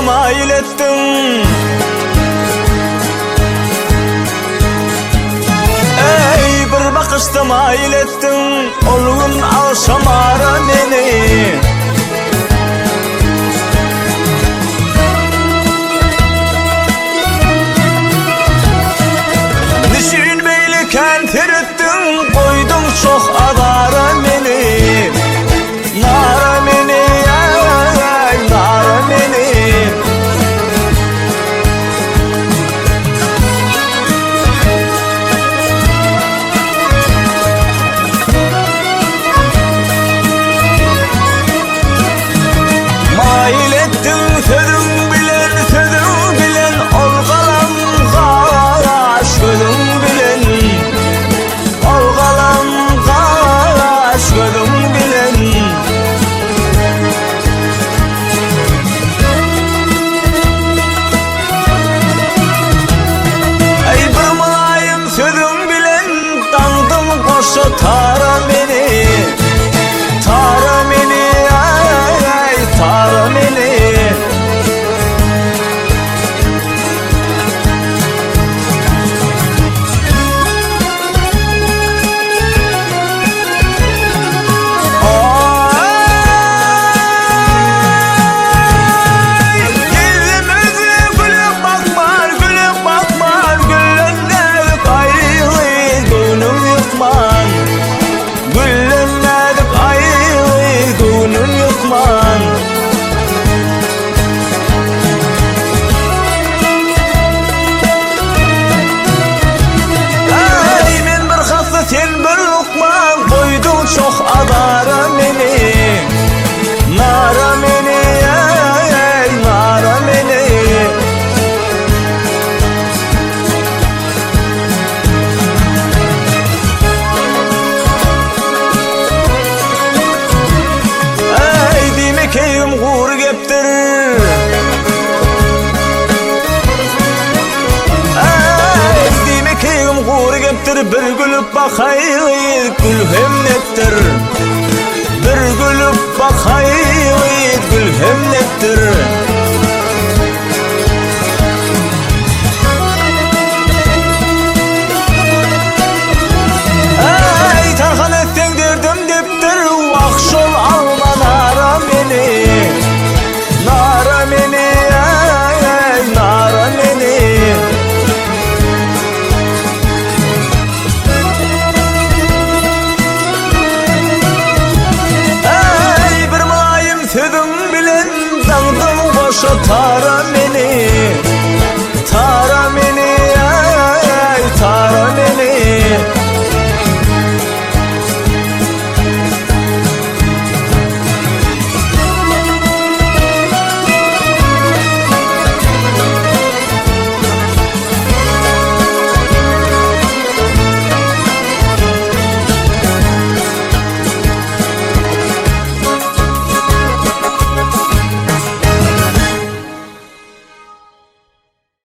mail ettin. Ey bir bakışta mail ettin, olgun alşamara meni. Nişin beyliken terettin, koydun çok adara meni. Nara meni, ay nara meni. Mail ettin sözün bilen olgalan kaş gözün bilen, olgalan kaş gözün bilen. Ey bir mulayim sözün bilen, dandım koşa tara beni, tara beni, ay tara beni. Çok adara meni, nara meni, ay nara meni. Ay demek eyim gur geptir, ay demek eyim gur geptir. Bir gülüp bakayır gül hem nettir, bir gülüp bakayır gül hem nettir. Ay tarhan ettin derdim deptir, akşol alma nara beni, nara beni, ay nara beni. Sözün bilen, dandım boşa